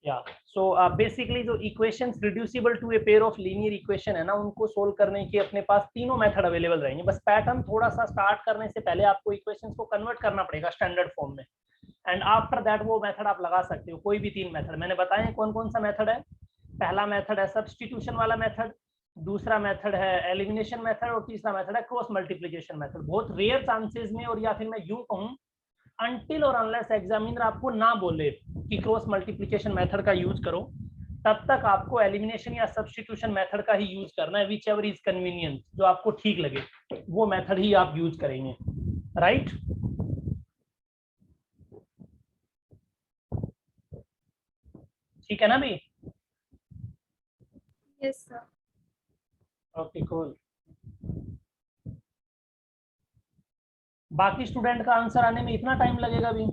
या so basically जो equations reducible to a pair of linear equation है ना, उनको सोल्व करने के अपने पास तीनों मेथड अवेलेबल रहेंगे। बस पैटर्न थोड़ा सा स्टार्ट करने से पहले आपको इक्वेशंस को कन्वर्ट करना पड़ेगा स्टैंडर्ड फॉर्म में, एंड आफ्टर दैट वो मेथड आप लगा सकते हो, कोई भी तीन मेथड मैंने बताए हैं। कौन कौन सा मेथड है? पहला मेथड है सब्स्टिट्यूशन वाला मेथड, दूसरा मेथड है एलिमिनेशन मेथड, और तीसरा मेथड है क्रॉस मल्टीप्लिकेशन मेथड। बहुत रेयर चांसेस में, और या फिर मैं यूं कहूं अनटिल और अनलेस एग्जामिनर आपको ना बोले कि क्रॉस मल्टीप्लिकेशन मेथड का यूज करो, तब तक आपको एलिमिनेशन या सब्स्टिट्यूशन मेथड का ही यूज करना है। विच एवर इज कन्वीनियंट, जो आपको ठीक लगे वो मेथड ही आप यूज करेंगे, राइट? ठीक है ना भी? Yes sir. Okay cool. बाकी स्टूडेंट का आंसर आने में इतना टाइम लगेगा भी?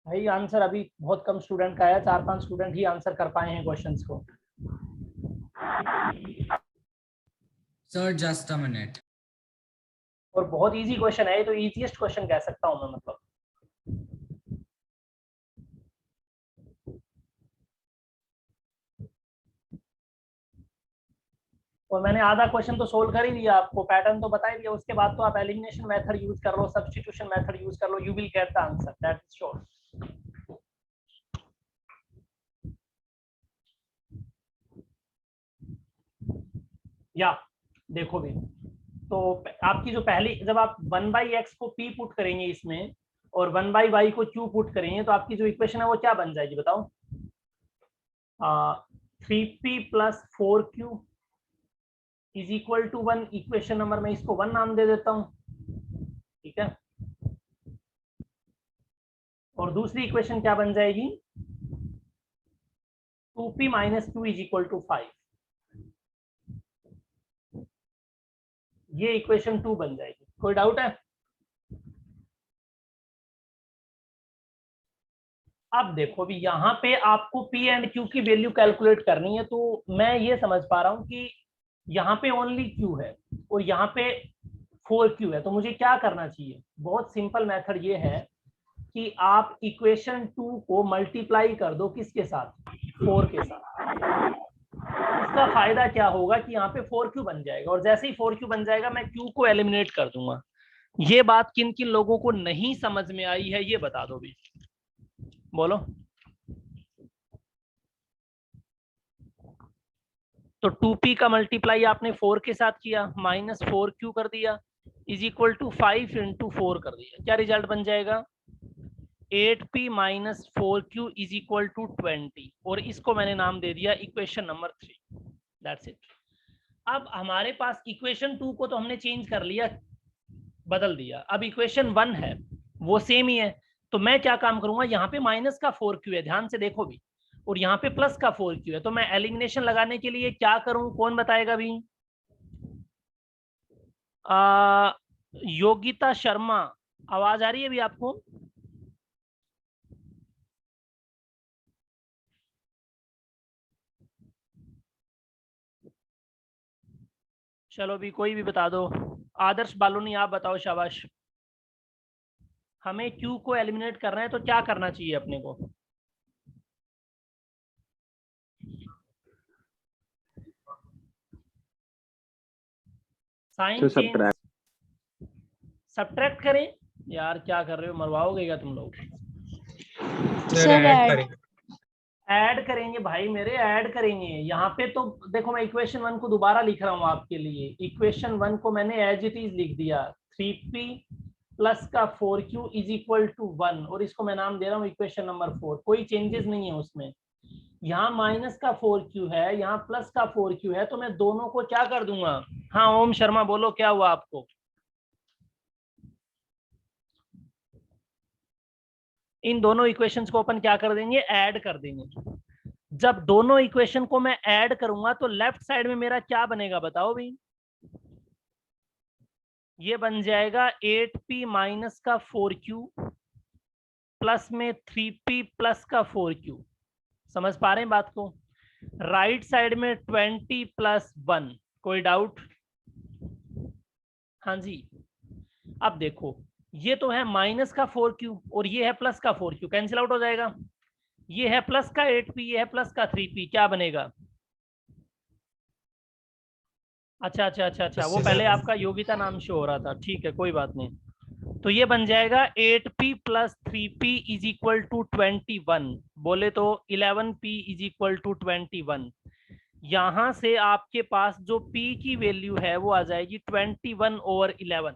भाई आंसर अभी बहुत कम स्टूडेंट का है, 4-5 स्टूडेंट ही आंसर कर पाए हैं क्वेश्चंस को। Sir just a minute. और बहुत इजी क्वेश्चन है, ये तो इजीएस्ट क्वेश्चन कह सकता हूं मैं, मतलब। और मैंने आधा क्वेश्चन तो सोल्व कर ही दिया, आपको पैटर्न तो बता ही दिया। उसके बाद तो आप एलिमिनेशन मेथड यूज कर लो, सब्स्टिट्यूशन मेथड यूज कर लो, you will get the answer, that is sure. या देखो भी, तो आपकी जो पहली, जब आप 1/x को p पुट करेंगे इसमें और 1/y को q पुट करेंगे, तो आपकी जो इक्वेशन है वो क्या बन जाएगी बताओ? 3p plus 4q is equal to 1। Equation number में इसको 1 नाम दे देता हूं, ठीक है? और दूसरी इक्वेशन क्या बन जाएगी? 2p minus 2 is equal to 5। ये इक्वेशन 2 बन जाएगी। कोई डाउट है? अब देखो भी, यहाँ पे आपको p एंड q की वैल्यू कैलकुलेट करनी है, तो मैं ये समझ पा रहा हूँ कि यहाँ पे ओनली q है और यहाँ पे 4q है। तो मुझे क्या करना चाहिए? बहुत सिंपल मेथड ये है कि आप इक्वेशन 2 को मल्टीप्लाई कर दो किसके साथ? 4 के साथ। इसका फायदा क्या होगा कि यहाँ पे 4q बन जाएगा, और जैसे ही 4q बन जाएगा मैं q को एलिमिनेट कर दूंगा। ये बात किन किन लोगों को नहीं समझ में आई है ये बता दो भी, बोलो। तो 2p का मल्टीप्लाई आपने 4 के साथ किया, माइनस 4q कर दिया, इज इक्वल टू 5 इंटू 4 कर दिया। क्या रिजल्ट बन जाएगा? 8p minus 4q is equal to 20, और इसको मैंने नाम दे दिया इक्वेशन नंबर 3। That's it. अब हमारे पास इक्वेशन 2 को तो हमने चेंज कर लिया, बदल दिया। अब इक्वेशन 1 है वो सेम ही है, तो मैं क्या काम करूंगा? यहाँ पे माइनस का 4q है, ध्यान से देखो भी, और यहाँ पे प्लस का 4q है। तो मैं एलिमिनेशन लगाने के लिए क्या करूं? कौन बताएगा भी? योगिता शर्मा, आवाज आ रही है भी आपको? चलो भी कोई भी बता दो। आदर्श बालूनी आप बताओ, शाबाश। हमें क्यू को एलिमिनेट करना है, तो क्या करना चाहिए अपने को? साइन चेंज, सब्ट्रैक्ट करें? यार क्या कर रहे हो, मरवाओगे क्या तुम लोग? सर ऐड ऐड करेंगे भाई मेरे, ऐड करेंगे। यहाँ पे तो देखो, मैं इक्वेशन 1 को दोबारा लिख रहा हूँ आपके लिए। इक्वेशन 1 को मैंने एज इट इज लिख दिया, 3p प्लस का 4q इज इक्वल टू 1, और इसको मैं नाम दे रहा हूँ इक्वेशन नंबर 4। कोई चेंजेस नहीं है उसमें। यहाँ माइनस का 4q है, यहाँ प्लस का 4q है, तो मैं दोनों को क्या कर दूंगा? हाँ ओम शर्मा बोलो, क्या हुआ आपको? इन दोनों इक्वेशंस को अपन क्या कर देंगे? ऐड कर देंगे। जब दोनों इक्वेशन को मैं ऐड करूंगा तो लेफ्ट साइड में मेरा क्या बनेगा बताओ भाई? ये बन जाएगा 8p माइनस का 4q प्लस में 3p प्लस का 4q। समझ पा रहे हैं बात को? राइट साइड में 20 प्लस 1। कोई डाउट? हाँ जी। अब देखो, ये तो है माइनस का 4q और ये है प्लस का 4q, कैंसिल आउट हो जाएगा। ये है प्लस का 8p, ये है प्लस का 3p, क्या बनेगा? अच्छा अच्छा अच्छा अच्छा, वो पहले आपका योगिता नाम शो हो रहा था, ठीक है कोई बात नहीं। तो ये बन जाएगा 8p plus 3p is equal to 21। बोले तो 11p इज इक्वल टू 21। यहां से आपके पास जो p की वैल्यू है वो आ जाएगी 21/11।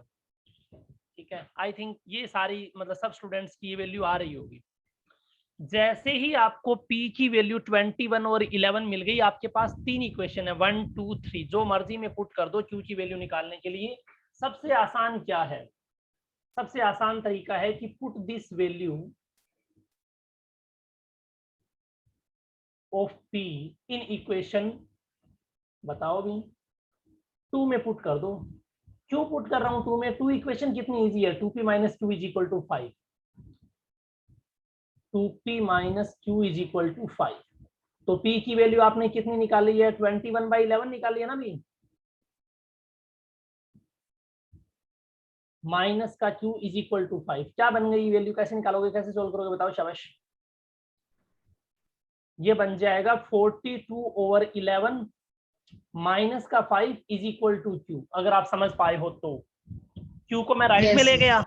ठीक है, आई थिंक ये सारी मतलब सब स्टूडेंट्स की ये वैल्यू आ रही होगी। जैसे ही आपको p की वैल्यू 21/11 मिल गई, आपके पास 3 इक्वेशन है, 1 2 3, जो मर्जी में पुट कर दो q की वैल्यू निकालने के लिए। सबसे आसान क्या है? सबसे आसान तरीका है कि put this value of p in equation, बताओ भी, 2 में पुट कर दो। क्यों पुट कर रहा हूं 2 में? 2 इक्वेशन कितनी इजी है, 2p minus q is equal to 5। 2p minus q is equal to 5। तो p की वैल्यू आपने कितनी निकाली है? 21/11 निकाली है ना भी। माइनस का q इज इक्वल टू 5, क्या बन गई वैल्यू? कैसे निकालोगे, कैसे सोल्व करोगे बताओ, शाबाश। ये बन जाएगा 42/11 माइनस का 5 इज इक्वल टू q। अगर आप समझ पाए हो तो q को मैं राइट में ले गया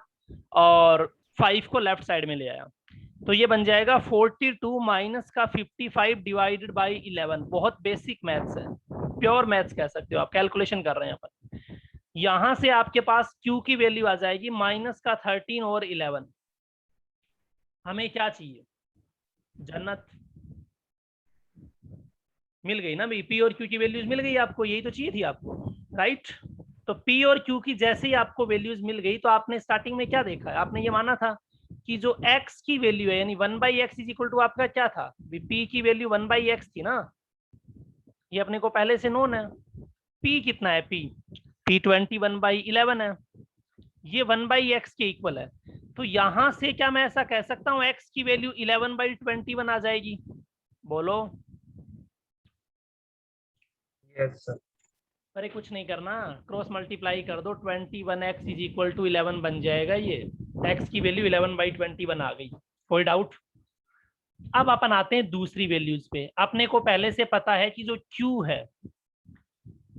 और 5 को लेफ्ट साइड में ले आया, तो ये बन जाएगा 42 माइनस का 55 डिवाइडेड बाई 11। बहुत बेसिक मैथ्स है, प्योर मैथ्स कह सकते हो आप, कैलकुलेशन कर रहे हैं अपन। यहां से आपके पास q की वैल्यू आ जाएगी माइनस का 13/11। हमें क्या चाहिए? जन्नत मिल गई ना भाई, p और q की वैल्यूज मिल गई आपको, यही तो चाहिए थी आपको, राइट? तो p और q की जैसे ही आपको वैल्यूज मिल गई, तो आपने स्टार्टिंग में क्या देखा है? आपने ये माना था कि जो x की वैल्यू है यानी 1/x इज इक्वल टू आपका क्या था? p की वैल्यू 1/x थी ना, ये अपने को पहले से नोन है। p कितना है? p 21/11 है, ये 1/x के इक्वल है। तो यहां से क्या मैं ऐसा कह सकता हूं x की वैल्यू 11/21 आ जाएगी? बोलो। Yes sir. अरे कुछ नहीं करना, क्रॉस मल्टीप्लाई कर दो, 21x इज इक्वल टू 11 बन जाएगा। ये x की वैल्यू 11/21 आ गई। कोई डाउट? अब अपन आते हैं दूसरी वैल्यूज पे। अपने को पहले से पता है कि जो q है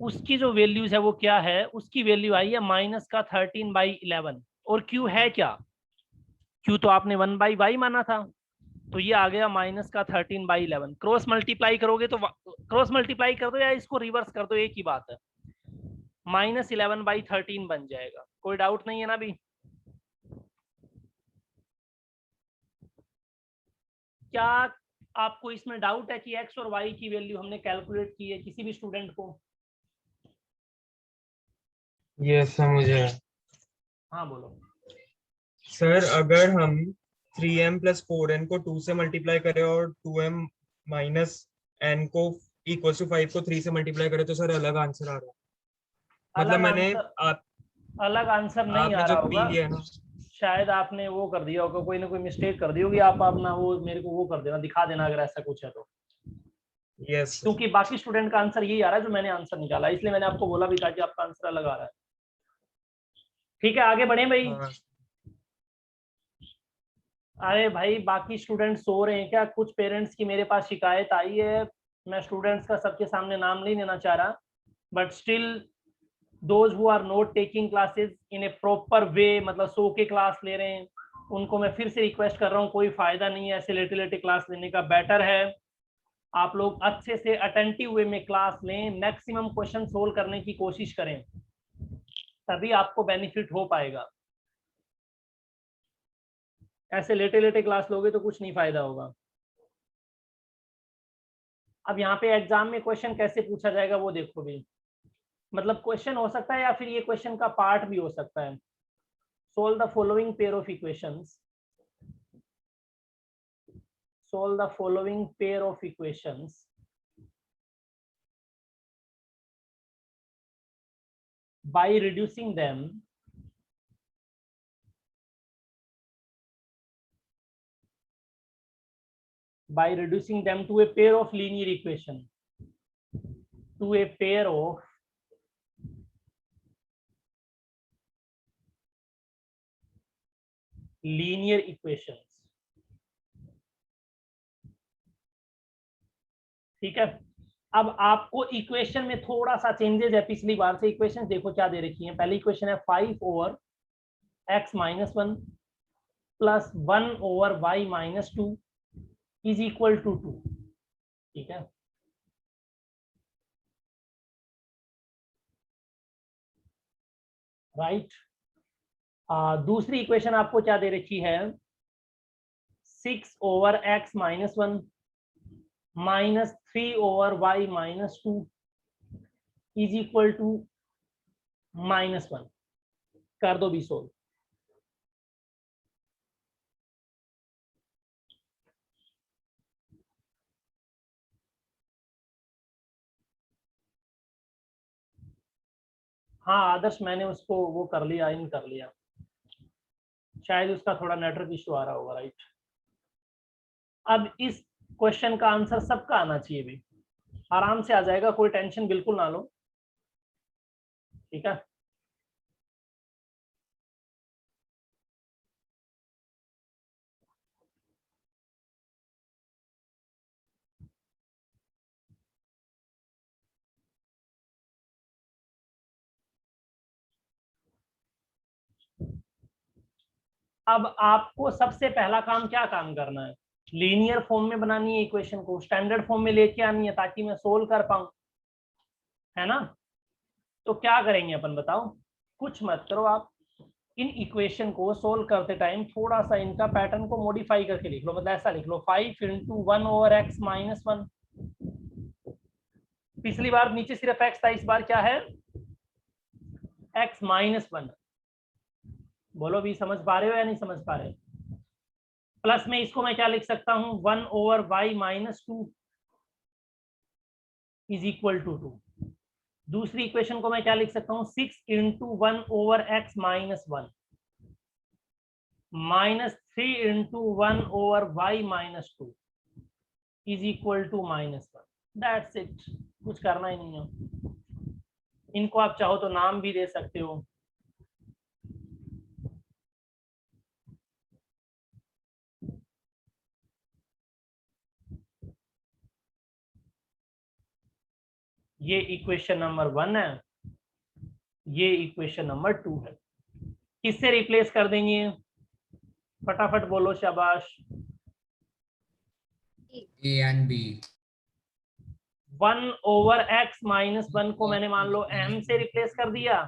उसकी जो वैल्यूज है वो क्या है? उसकी वैल्यू आई है माइनस का 13/11। और q है क्या? q तो आपने 1/y माना था, तो ये आ गया माइनस का 13/11। क्रॉस मल्टीप्लाई करोगे तो क्रॉस मल्टीप्लाई कर दो या इसको रिवर्स कर दो, एक ही बात है, -11/13 बन जाएगा। कोई डाउट नहीं है ना अभी? क्या आपको इसमें डाउट है कि x और y की वैल्यू हमने कैलकुलेट की है किसी भी स्टूडेंट को? यस सर मुझे। हाँ बोलो। सर अगर हम 3m प्लस 4n को 2 से मल्टीप्लाई करें और 2m माइनस n को इक्वल टू 5 को 3 से मल्टीप्लाई करें तो सर अलग आंसर आ रहा है। मतलब अलग मैंने आंसर? अलग आंसर नहीं आ आपने जो रहा पी होगा, लिया है ना। शायद आपने वो कर दिया होगा, कोई ना कोई मिस्टेक कर दी होगी। आप अपना वो मेरे को वो कर देना, दिखा देना अगर ऐसा कुछ है तो, यस सर। क्योंकि बाकी स्टूडेंट का आंसर यही आ रहा है जो मैंने आंसर निकाला, इसलिए मैंने आपको बोला भी था कि आपका आंसर अलग आ रहा है। ठीक है आगे बढ़े भाई। हाँ अरे भाई बाकी स्टूडेंट्स सो रहे हैं क्या? कुछ पेरेंट्स की मेरे पास शिकायत आई है, मैं स्टूडेंट्स का सबके सामने नाम नहीं लेना चाह रहा, but still those who are not taking classes in a proper way, मतलब सो के क्लास ले रहे हैं, उनको मैं फिर से रिक्वेस्ट कर रहा हूँ, कोई फायदा नहीं है ऐसे लेटे लेटे क्लास लेने का। बेटर है आप लोग अच्छे से अटेंटिव वे में क्लास लें, मैक्सिमम क्वेश्चन सोल्व करने की कोशिश करें, तभी आपको बेनिफिट हो पाएगा। ऐसे लेटे लेटे क्लास लोगे तो कुछ नहीं फायदा होगा। अब यहाँ पे एग्जाम में क्वेश्चन कैसे पूछा जाएगा वो देखो भी, मतलब क्वेश्चन हो सकता है या फिर ये क्वेश्चन का पार्ट भी हो सकता है। Solve the following pair of equations, solve the following pair of equations by reducing them by reducing them to a pair of linear equation, to a pair of linear equations. ठीक है, अब आपको equation में थोड़ा सा changes है पिछली बार से। इक्वेशन देखो क्या दे रखी है। पहली इक्वेशन है 5 over x minus 1 plus 1 over y minus 2 is equal to 2। ठीक है, राइट। दूसरी इक्वेशन आपको क्या दे रखी है, 6 over x minus 1 minus 3 over y minus 2 is equal to -1। कर दो भी सोल्व। हाँ आदर्श, मैंने उसको वो कर लिया, इन कर लिया। शायद उसका थोड़ा नेटवर्क इशू आ रहा होगा, राइट। अब इस क्वेश्चन का आंसर सबका आना चाहिए, भी आराम से आ जाएगा, कोई टेंशन बिल्कुल ना लो। ठीक है, अब आपको सबसे पहला काम क्या काम करना है, लीनियर फॉर्म में बनानी है इक्वेशन को, स्टैंडर्ड फॉर्म में लेके आनी है ताकि मैं सोल्व कर पाऊं, है ना। तो क्या करेंगे अपन, बताओ। कुछ मत करो, आप इन इक्वेशन को सोल्व करते टाइम थोड़ा सा इनका पैटर्न को मॉडिफाई करके लिख लो। मतलब ऐसा लिख लो 5 इंटू 1 ओवर एक्स माइनस 1। पिछली बार नीचे सिर्फ x था, इस बार क्या है, x माइनस 1। बोलो भी, समझ पा रहे हो या नहीं समझ पा रहे। प्लस में इसको मैं क्या लिख सकता हूं, 1 over y minus 2 is equal to 2। दूसरी इक्वेशन को मैं क्या लिख सकता हूं, 6 into 1 over x minus 1 minus 3 into 1 over y minus 2 is equal to -1। That's it, कुछ करना ही नहीं है। इनको आप चाहो तो नाम भी दे सकते हो। ये इक्वेशन नंबर 1 है, ये इक्वेशन नंबर 2 है। किससे रिप्लेस कर देंगे, फटाफट बोलो, शाबाश। A and B। 1 over x minus 1 को मैंने मान लो m से रिप्लेस कर दिया,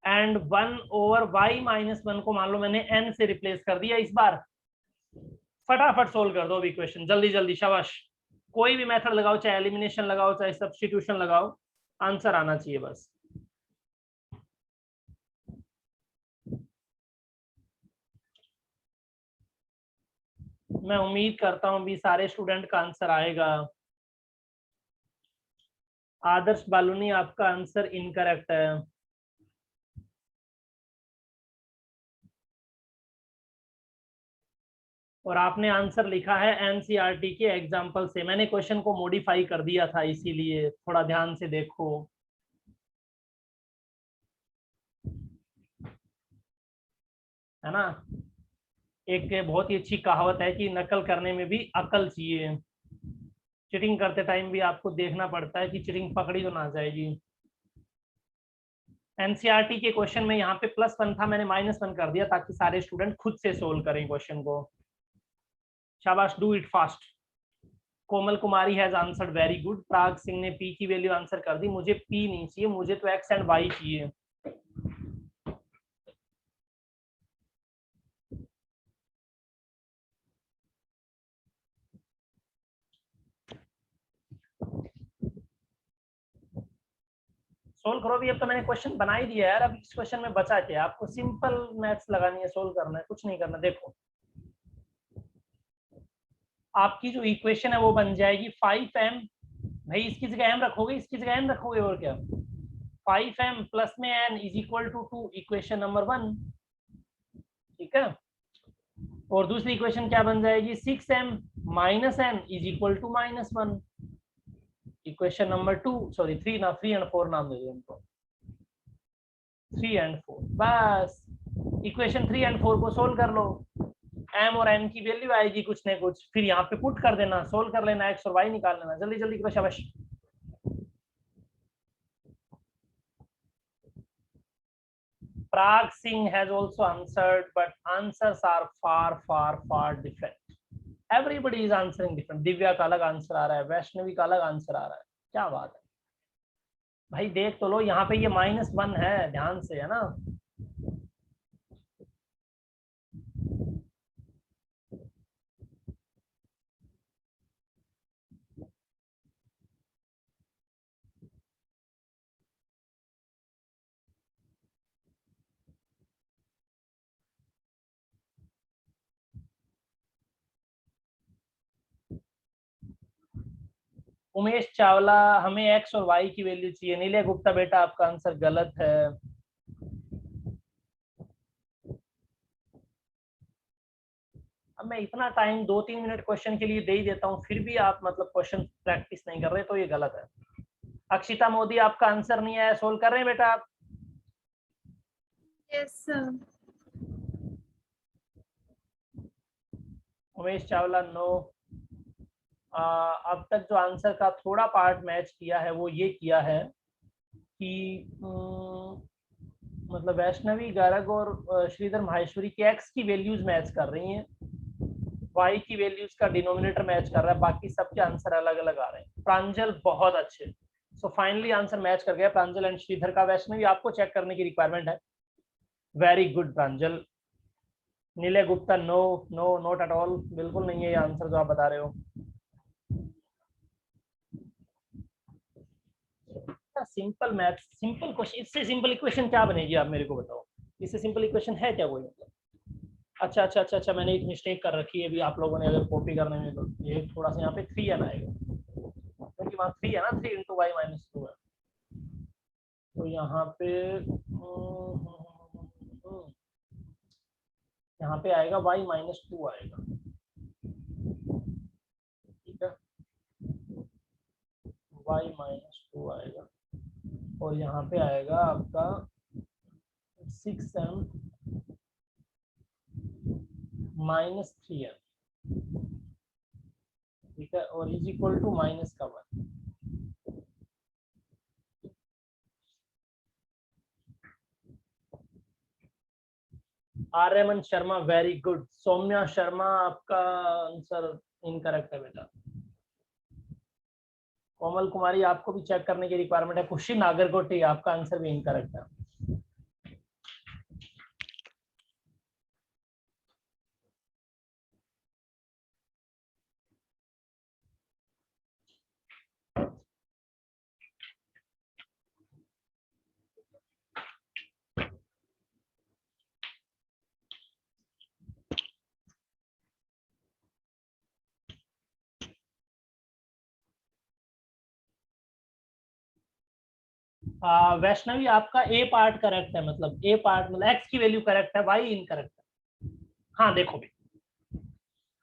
एंड 1 ओवर y माइनस 1 को मान लो मैंने n से रिप्लेस कर दिया। इस बार फटाफट सोल्व कर दो अब इक्वेशन, जल्दी जल्दी, शाबाश। कोई भी मेथड लगाओ, चाहे एलिमिनेशन लगाओ, चाहे सब्स्टिट्यूशन लगाओ, आंसर आना चाहिए बस। मैं उम्मीद करता हूं भी सारे स्टूडेंट का आंसर आएगा। आदर्श बालूनी, आपका आंसर इनकरेक्ट है। और आपने आंसर लिखा है एनसीईआरटी के एग्जाम्पल से। मैंने क्वेश्चन को मॉडिफाई कर दिया था, इसीलिए थोड़ा ध्यान से देखो। है ना, एक बहुत ही अच्छी कहावत है कि नकल करने में भी अकल चाहिए। चीटिंग करते टाइम भी आपको देखना पड़ता है कि चीटिंग पकड़ी तो ना जाएगी। एनसीईआरटी के क्वेश्चन में यहाँ पे +1 था, मैंने -1 कर दिया ताकि सारे स्टूडेंट खुद से सोल्व करें क्वेश्चन को। शाबाश, do it fast. Komal Kumari has answered very good. Prag Singh ने पी की वैल्यू आंसर कर दी। मुझे पी नहीं चाहिए, मुझे तो एक्स एंड वाई चाहिए। सोल्व करो भी। अब तो मैंने क्वेश्चन बना ही दिया यार, अब इस क्वेश्चन में बचा क्या, आपको सिंपल मैथ्स लगानी है, सोल्व करना है, कुछ नहीं करना। देखो आपकी जो इक्वेशन है वो बन जाएगी 5m, भाई इसकी जगह m रखोगे, इसकी जगह n रखोगे, और क्या, 5m प्लस में n is equal to 2, equation number 1। ठीक है, और दूसरी इक्वेशन क्या बन जाएगी, 6m minus n is equal to -1। Equation number 2 sorry 3 ना 3 एंड 4 नाम दे दो इनको, 3 एंड 4। बस इक्वेशन 3 एंड 4 को सोल्व कर लो, m और n की वैल्यू आएगी कुछ ना कुछ, फिर यहाँ पे पुट कर देना, सोल्व कर लेना, x और y निकाल लेना, जल्दी जल्दी करो शाबाश। Prag Singh has also answered, but answers are far different. Everybody is answering different. Divya का अलग आंसर आ रहा है, वैष्णवी का अलग आंसर आ रहा है, क्या बात है भाई, देख तो लो, यहाँ पे ये -1 है, ध्यान से, है ना। उमेश चावला, हमें x और y की वैल्यू चाहिए। नीले गुप्ता बेटा आपका आंसर गलत है। अब मैं इतना टाइम 2-3 मिनट क्वेश्चन के लिए दे ही देता हूँ, फिर भी आप मतलब क्वेश्चन प्रैक्टिस नहीं कर रहे, तो ये गलत है। अक्षिता मोदी आपका आंसर नहीं आया, सोल्व कर रहे हैं बेटा आप? Yes sir. Umesh Chawla no. अब तक जो आंसर का थोड़ा पार्ट मैच किया है वो ये किया है कि मतलब वैष्णवी, गारग और श्रीधर माहेश्वरी के एक्स की वैल्यूज मैच कर रही हैं, वाई की वैल्यूज का डिनोमिनेटर मैच कर रहा है, बाकी सबके आंसर अलग अलग आ रहे हैं। प्रांजल बहुत अच्छे, सो फाइनली आंसर मैच कर गया प्रांजल एंड श्रीधर का। वैष्णवी आपको चेक करने की रिक्वायरमेंट है। Very good Pranjal. Neele Gupta no no not at all, बिल्कुल नहीं है ये आंसर जो आप बता रहे हो। सिंपल मैथ, सिंपल क्वेश्चन, इससे सिंपल इक्वेशन क्या बनेगी आप मेरे को बताओ, इससे सिंपल इक्वेशन है क्या कोई? मतलब अच्छा, मैंने एक मिस्टेक कर रखी है अभी, आप लोगों ने अगर कॉपी करने में, तो ये थोड़ा सा यहाँ पे 3n आएगा, क्योंकि वहाँ 3 है ना, 3 × y - 2 है, तो यहाँ पे आएगा y - 2 आएगा, ठीक है, y - 2 आएगा, और यहाँ पे आएगा आपका 6m - 3m, ठीक है, और is equal to -1। Aryaman Sharma very good. Saumya Sharma आपका आंसर इनकरेक्ट है बेटा। कोमल कुमारी आपको भी चेक करने की रिक्वायरमेंट है। खुशी नागरकोटी आपका आंसर भी इनकरेक्ट है। वैष्णवी आपका ए पार्ट करेक्ट है, मतलब ए पार्ट मतलब एक्स की वैल्यू करेक्ट है, वाई इनकरेक्ट है। हाँ देखो भी,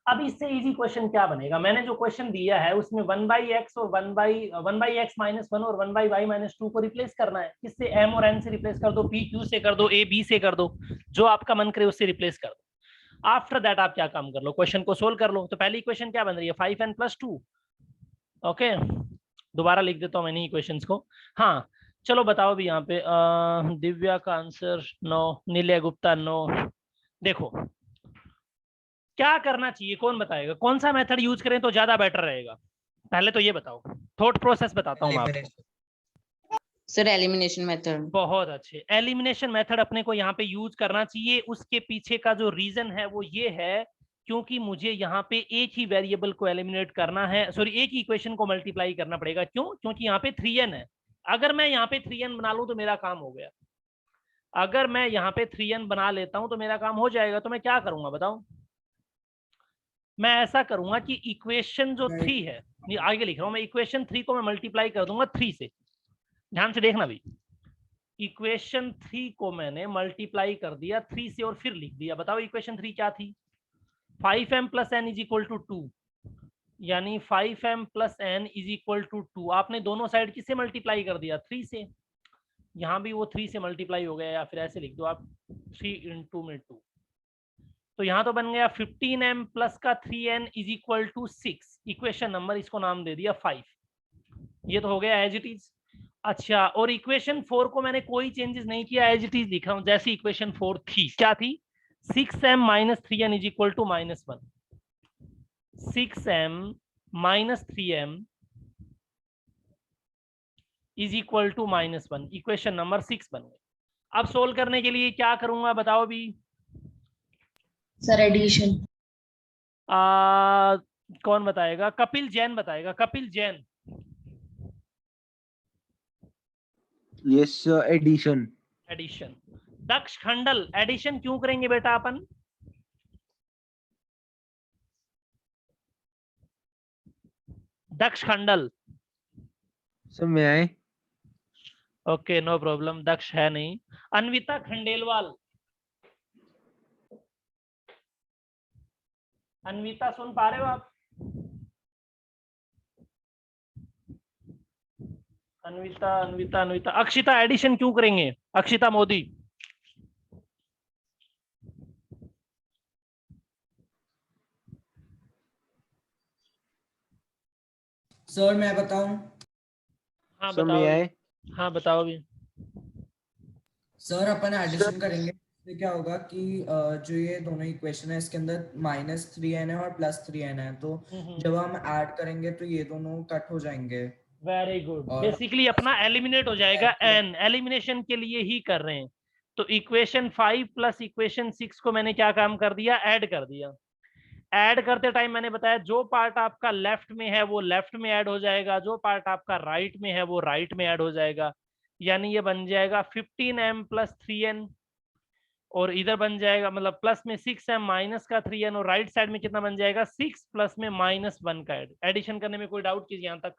अब इससे इजी क्वेश्चन क्या बनेगा, मैंने जो क्वेश्चन दिया है उसमें 1/x और 1/x - 1 और 1/y - 2 को रिप्लेस करना है। किससे? m और n से रिप्लेस कर दो, p q से कर दो, a b से कर दो, जो आपका मन करे उससे रिप्लेस कर दो। आफ्टर दैट आप क्या काम कर लो, क्वेश्चन को सोल्व कर लो। तो पहली इक्वेशन क्या बन रही है? 5n + 2। ओके, दोबारा लिख देता हूँ मैंने इक्वेशंस को। हाँ चलो बताओ भी यहाँ पे दिव्या का आंसर नो, नीले गुप्ता नो। देखो क्या करना चाहिए, कौन बताएगा, कौन सा मेथड यूज करें तो ज्यादा बेटर रहेगा? पहले तो ये बताओ, थॉट प्रोसेस बताता हूँ आपको। Sir elimination method. बहुत अच्छे, एलिमिनेशन मेथड अपने को यहाँ पे यूज करना चाहिए। उसके पीछे का जो रीजन है वो ये है, क्योंकि मुझे यहाँ पे एक ही वेरिएबल को एलिमिनेट करना है, सॉरी एक ही इक्वेशन को मल्टीप्लाई करना पड़ेगा। क्यों? क्योंकि यहाँ पे 3n है। अगर मैं यहाँ पे 3n बना लूं तो मेरा काम हो गया। अगर मैं यहाँ पे 3n बना लेता हूं तो मेरा काम हो जाएगा। तो मैं क्या करूंगा बताओ? मैं ऐसा करूंगा कि इक्वेशन जो 3 है, आगे लिख रहा हूं मैं, इक्वेशन 3 को मैं मल्टीप्लाई कर दूंगा 3 से। ध्यान से देखना भी, इक्वेशन 3 को मैंने मल्टीप्लाई कर दिया 3 से और फिर लिख दिया। बताओ इक्वेशन 3 क्या थी? 5m + n = 2। यानी 5m plus n is equal to 2। आपने दोनों साइड किससे मल्टीप्लाई कर दिया? 3 से। यहाँ भी वो 3 से मल्टीप्लाई हो गया, या फिर ऐसे लिख दो आप 3 इंटू में 2। तो यहाँ तो बन गया 15m प्लस का 3n is equal to 6। Equation number इसको नाम दे दिया 5। ये तो हो गया एज इट इज। अच्छा, और इक्वेशन 4 को मैंने कोई चेंजेस नहीं किया, एज इट इज लिखा हूँ जैसी इक्वेशन 4 थी। क्या थी? 6m minus 3n is equal to -1। 6m minus 3m is equal to -1। Equation number 6 बन गई। अब सोल्व करने के लिए क्या करूंगा बताओ भी? Sir addition. कौन बताएगा? कपिल जैन बताएगा। Kapil Jain. Yes sir, addition. Addition. Daksh Khandal, addition क्यों करेंगे बेटा अपन? दक्ष खंडल। सर मैं आए। ओके, नो प्रॉब्लम, दक्ष है नहीं। अन्विता खंडेलवाल। अन्विता सुन पा रहे हो आप? अन्विता अन्विता अन्विता। अक्षिता, एडिशन क्यों करेंगे? अक्षिता मोदी। सर मैं बताऊं? हाँ सर बताओ मैं भी। आए। हाँ बताओ भी। सर अपन एडिशन करेंगे, इससे क्या होगा कि जो ये दोनों इक्वेशन है इसके अंदर -3n है और +3n है, तो जब हम ऐड करेंगे तो ये दोनों कट हो जाएंगे। Very good. और बेसिकली अपना एलिमिनेट हो जाएगा n। एलिमिनेशन के लिए ही कर रहे हैं। तो इक्वेशन 5 प्लस इक्वेशन 6 को मैंने क्या काम कर दिया? ऐड कर दिया। ऐड करते टाइम मैंने बताया जो पार्ट आपका लेफ्ट में है वो लेफ्ट में ऐड हो जाएगा, जो पार्ट आपका राइट में है वो राइट में ऐड हो जाएगा। यानी ये बन जाएगा 15m प्लस 3n, और इधर बन जाएगा मतलब प्लस में 6m माइनस का 3n, और राइट साइड में कितना बन जाएगा? 6 प्लस में -1 का ऐड। एडिशन करने में कोई डाउट कीजिए यहाँ तक?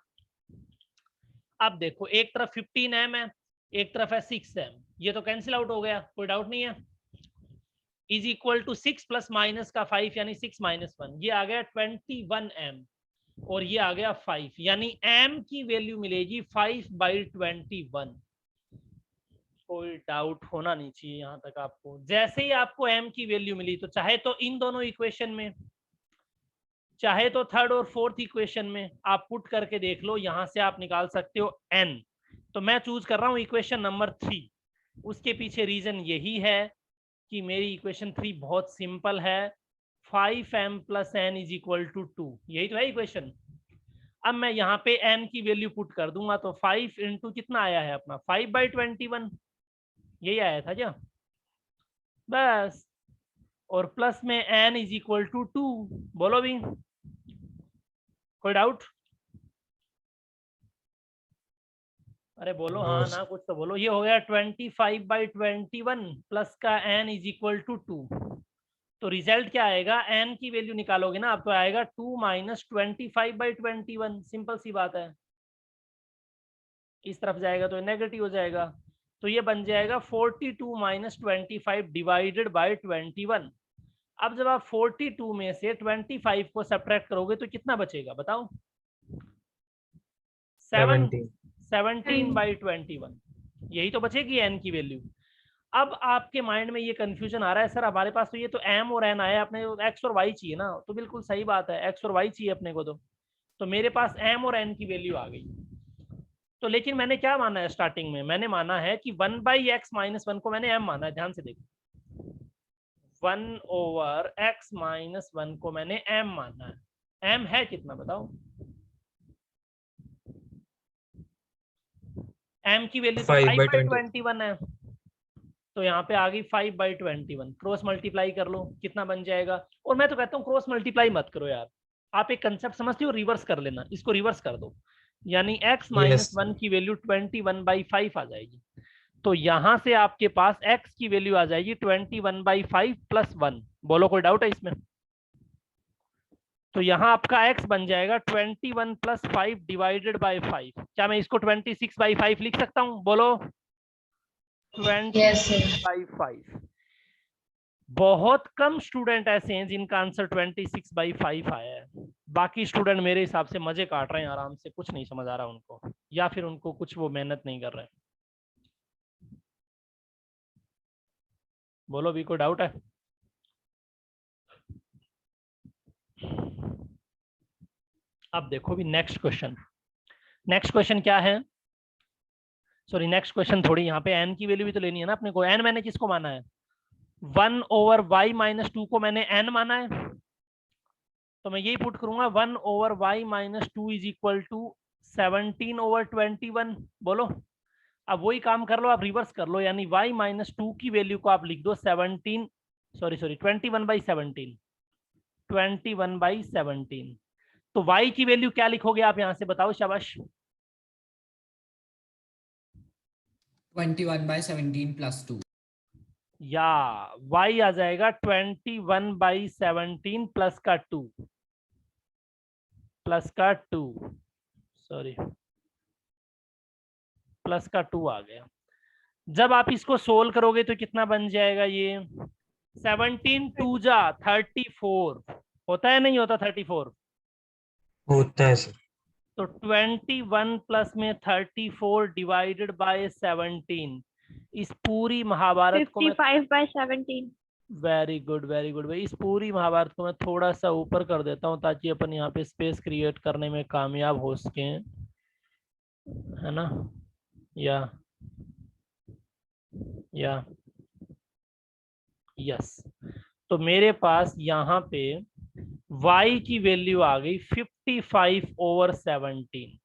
अब देखो, एक तरफ 15m है, एक तरफ है 6m, ये तो कैंसिल आउट हो गया, कोई डाउट नहीं है। Is equal to 6 plus minus का 5 यानी 6 माइनस 1, ये आ गया 21m, और ये आ गया 5, यानी m की वैल्यू मिलेगी 5/21। कोई डाउट होना नहीं चाहिए यहाँ तक आपको। जैसे ही आपको m की वैल्यू मिली, तो चाहे तो इन दोनों इक्वेशन में, चाहे तो थर्ड और फोर्थ इक्वेशन में आप पुट करके देख लो, यहां से आप निकाल सकते हो n। तो मैं चूज कर रहा हूं इक्वेशन नंबर 3। उसके पीछे रीजन यही है कि मेरी इक्वेशन 3 बहुत सिंपल है। 5m plus n is equal to 2, यही तो है इक्वेशन। अब मैं यहाँ पे n की वैल्यू पुट कर दूंगा, तो 5 इंटू कितना आया है अपना? 5/21, यही आया था क्या? बस। और प्लस में n इज इक्वल टू 2। बोलो भी, कोई डाउट? अरे बोलो हाँ ना, कुछ तो बोलो। ये हो गया 25/21 प्लस का n इज इक्वल टू 2। तो रिजल्ट क्या आएगा? n की वैल्यू निकालोगे ना आप, तो आएगा 2 माइनस 25/21। सिंपल सी बात है। इस तरफ जाएगा तो नेगेटिव हो जाएगा, तो ये बन जाएगा 42 माइनस 25 डिवाइडेड बाय 21। अब जब आप 42 में से 25 को सब्ट्रैक्ट करोगे तो कितना बचेगा बताओ? 17/21, यही तो बचेगी n की वैल्यू। अब आपके माइंड में ये कंफ्यूजन आ रहा है, सर हमारे पास तो ये तो m और n आया, अपने x और y चाहिए ना। तो बिल्कुल सही बात है, x और y चाहिए अपने को। तो मेरे पास m और n की वैल्यू आ गई। तो लेकिन मैंने क्या माना है स्टार्टिंग में? मैंने माना है कि 1/x-1 को मैंने m माना है। ध्यान से देखो, 1/x-1 को मैंने m माना है। m है कितना बताओ? m की वैल्यू तो 5/21 है, तो यहाँ पे आ गई 5/21। क्रॉस मल्टीप्लाई कर लो, कितना बन जाएगा? और मैं तो कहता हूँ क्रॉस मल्टीप्लाई मत करो यार, आप एक कंसेप्ट समझते हो, रिवर्स कर लेना, इसको रिवर्स कर दो। यानी x-1 की वैल्यू 21/5 आ जाएगी। तो यहां से आपके पास x की वैल्यू आ जाएगी 21/5 प्लस 1। बोलो कोई डाउट है इसमें? तो यहाँ आपका x बन जाएगा 21 प्लस 5 डिवाइडेड बाय 5। क्या मैं इसको 26/5 लिख सकता हूँ? बोलो 26/5। बहुत कम स्टूडेंट ऐसे हैं जिनका आंसर 26/5 आया है। बाकी स्टूडेंट मेरे हिसाब से मजे काट रहे हैं आराम से, कुछ नहीं समझ आ रहा उनको, या फिर उनको कुछ वो मेहनत नहीं कर रहे। बोलो भी कोई डाउट है? अब देखो भी नेक्स्ट क्वेश्चन। नेक्स्ट क्वेश्चन क्या है? सॉरी नेक्स्ट क्वेश्चन थोड़ी, यहाँ पे n की वैल्यू भी तो लेनी है ना अपने को। n मैंने किसको माना है? 1/y-2 को मैंने n माना है, तो मैं यही पुट करूंगा 1/y-2 इज इक्वल टू 17/21। बोलो, अब वही काम कर लो, आप रिवर्स कर लो, यानी y-2 की वैल्यू को आप लिख दो 17, सॉरी 21/17, 21/17। तो y की वैल्यू क्या लिखोगे आप यहाँ से बताओ, शाबाश। 21/17 + 2। या y आ जाएगा 21/17 प्लस का 2, सॉरी प्लस का 2 आ गया। जब आप इसको सोल्व करोगे तो कितना बन जाएगा ये? 17 2 जा 34 होता है, नहीं होता 34? होता है सर। तो 21 प्लस में 34 डिवाइडेड बाय 17, इस पूरी महाभारत को मैं 55/17। वेरी गुड वेरी गुड भाई, इस पूरी महाभारत को मैं थोड़ा सा ऊपर कर देता हूँ ताकि अपन यहाँ पे स्पेस क्रिएट करने में कामयाब हो सके, है ना? या यस, तो मेरे पास यहाँ पे y की वैल्यू आ गई 55/17।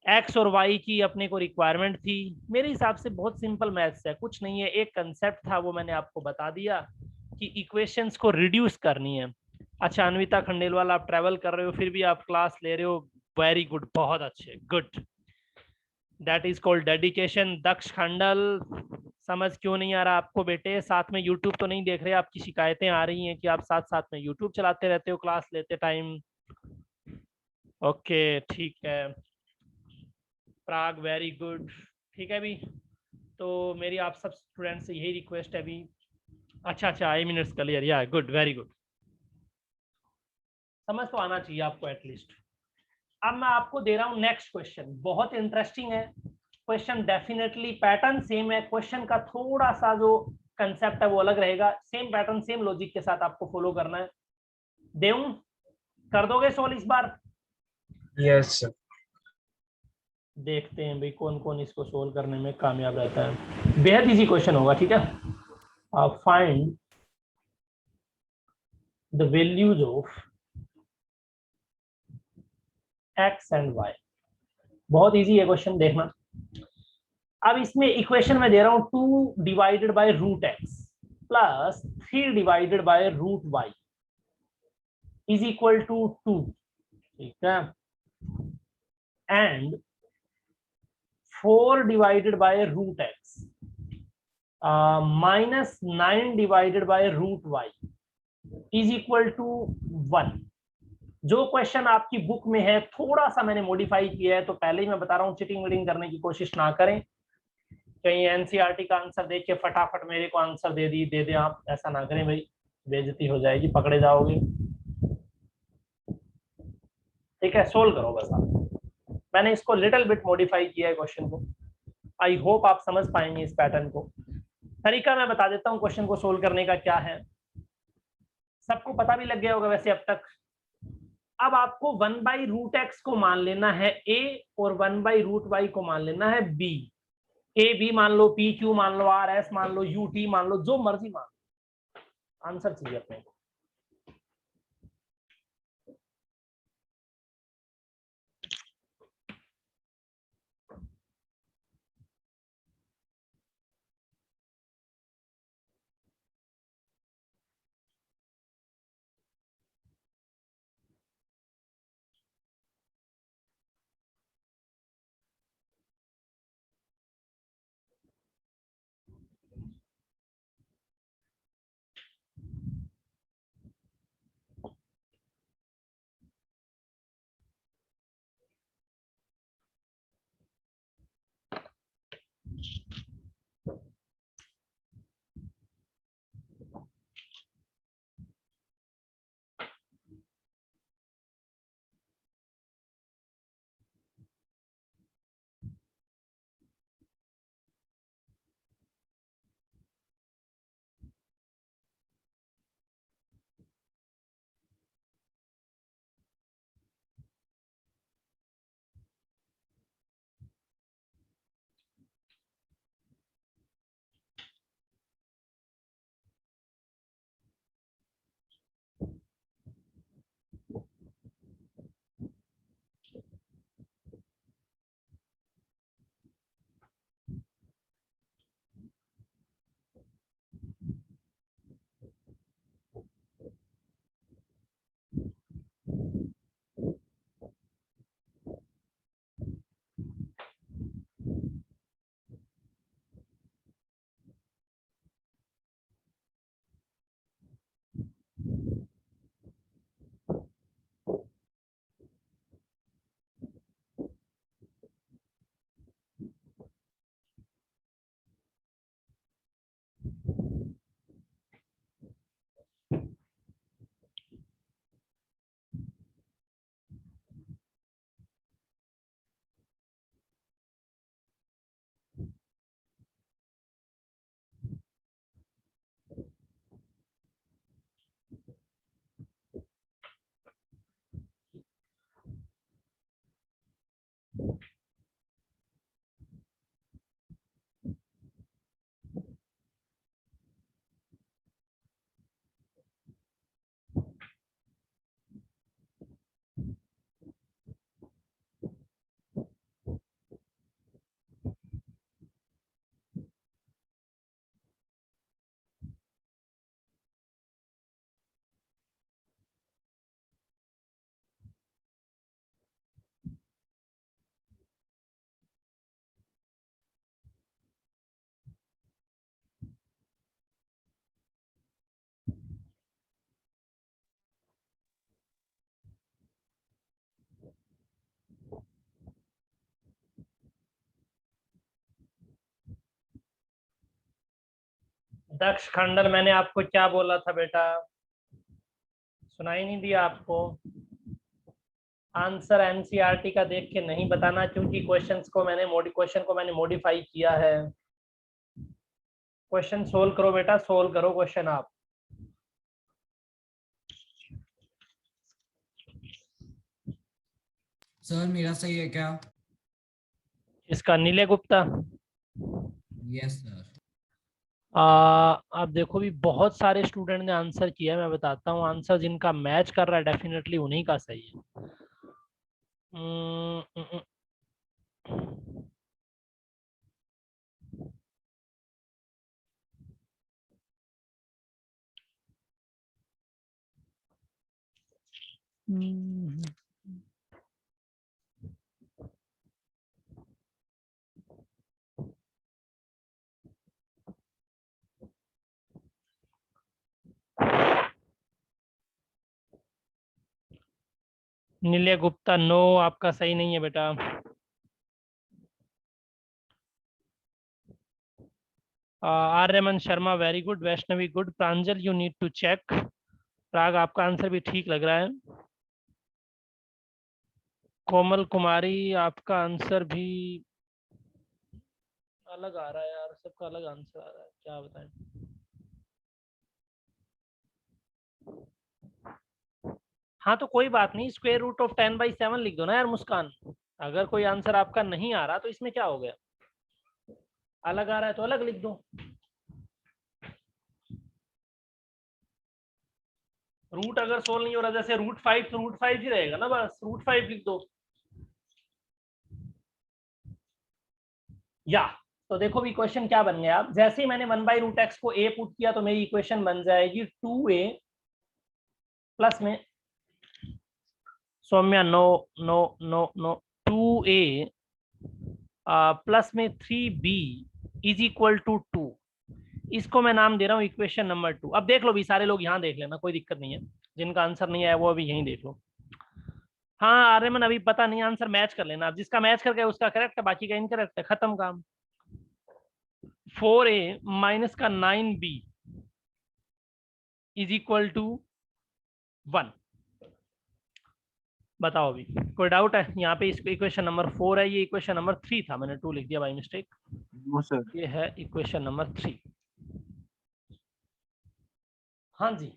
x और y की अपने को रिक्वायरमेंट थी। मेरे हिसाब से बहुत सिंपल मैथ्स है, कुछ नहीं है, एक कंसेप्ट था वो मैंने आपको बता दिया कि इक्वेशंस को रिड्यूस करनी है। अच्छा अन्विता खंडेलवाल, आप ट्रैवल कर रहे हो फिर भी आप क्लास ले रहे हो, वेरी गुड, बहुत अच्छे, good, that is called dedication. Daksh Khandal, समझ क्यों नहीं आ रहा आपको बेटे? साथ में यूट्यूब तो नहीं देख रहे? आपकी शिकायतें आ रही हैं कि आप साथ साथ में यूट्यूब चलाते रहते हो क्लास लेते टाइम। ओके ठीक है प्राग, वेरी गुड, ठीक है भी। तो मेरी आप सब स्टूडेंट से यही रिक्वेस्ट है भी। अच्छा आई मिनट्स क्लियर, या गुड, वेरी गुड, समझ तो आना चाहिए आपको एटलीस्ट। अब मैं आपको दे रहा हूं नेक्स्ट क्वेश्चन, बहुत इंटरेस्टिंग है क्वेश्चन, डेफिनेटली पैटर्न सेम है, क्वेश्चन का थोड़ा सा जो कंसेप्ट है वो अलग रहेगा, सेम पैटर्न सेम लॉजिक के साथ आपको फॉलो करना है। देऊं, कर दोगे सोल्व इस बार? Yes sir. देखते हैं भाई कौन कौन इसको सोल्व करने में कामयाब रहता है। बेहद इजी क्वेश्चन होगा, ठीक है? Find the values of x and y। बहुत इजी है क्वेश्चन, देखना। अब इसमें इक्वेशन में दे रहा हूं 2 divided by √x plus 3 divided by √y is equal to 2, ठीक है? And 4 divided by √x minus 9 divided by √y is equal to 1। जो क्वेश्चन आपकी बुक में है थोड़ा सा मैंने मॉडिफाई किया है, तो पहले ही मैं बता रहा हूँ चीटिंग वीटिंग करने की कोशिश ना करें, कहीं एनसीईआरटी का आंसर देख के फटाफट मेरे को आंसर दे दे आप, ऐसा ना करें भाई, बेइज्जती हो जाएगी, पकड़े जाओगे। ठीक है, सोल्व करो बस आप। मैंने इसको लिटिल बिट मॉडिफाई किया है क्वेश्चन को, आई होप आप समझ पाएंगे इस पैटर्न को। तरीका मैं बता देता हूँ क्वेश्चन को सोल्व करने का क्या है, सबको पता भी लग गया होगा वैसे अब तक। अब आपको 1/√x को मान लेना है a और 1/√y को मान लेना है b। a b मान लो, p q मान लो, r s मान लो, u t मान लो, जो मर्जी मान लो, आंसर चाहिए अपने को। दक्ष खंडर, मैंने आपको क्या बोला था बेटा? सुनाई नहीं दिया आपको? आंसर एनसीईआरटी का देख के नहीं बताना, क्योंकि क्वेश्चन को मैंने मॉडिफाई किया है। क्वेश्चन सोल्व करो बेटा, सोल्व करो क्वेश्चन आप। सर मेरा सही है क्या? इसका नीले गुप्ता। Yes sir. आप देखो भी बहुत सारे स्टूडेंट ने आंसर किया है, मैं बताता हूँ आंसर जिनका मैच कर रहा है डेफिनेटली उन्हीं का सही है। नीले गुप्ता नो, आपका सही नहीं है बेटा। Aryaman Sharma very good, Vaishnavi good, Pranjal you need to check. Prag आपका आंसर भी ठीक लग रहा है। कोमल कुमारी आपका आंसर भी अलग आ रहा है यार, सबका अलग आंसर आ रहा है, क्या बताएं। हाँ तो कोई बात नहीं, स्क्वायर रूट ऑफ 10/7 लिख दो ना यार मुस्कान। अगर कोई आंसर आपका नहीं आ रहा तो इसमें क्या हो गया, अलग आ रहा है तो अलग लिख दो। रूट अगर सोल्व नहीं हो रहा, जैसे √5 तो √5 ही रहेगा ना, बस √5 लिख दो। या तो देखो भी क्वेश्चन क्या बन गया। आप जैसे ही मैंने 1/√x को a पुट किया तो मेरी इक्वेशन बन जाएगी 2a प्लस में Saumya no no no no 2a plus में 3b इज इक्वल टू 2। इसको मैं नाम दे रहा हूँ इक्वेशन नंबर 2। अब देख लो भी सारे लोग यहाँ देख लेना, कोई दिक्कत नहीं है, जिनका आंसर नहीं आया वो अभी यहीं देख लो। हाँ आर्यमन अभी पता नहीं, आंसर मैच कर लेना, जिसका मैच करके उसका करेक्ट है, बाकी का इनकरेक्ट है, खत्म काम। 4a माइनस का 9b इज इक्वल टू 1। बताओ अभी कोई डाउट है? यहाँ पे इक्वेशन नंबर 4 है, ये इक्वेशन नंबर 3 था, मैंने 2 लिख दिया बाय मिस्टेक। No sir. ये है इक्वेशन नंबर 3। हाँ जी,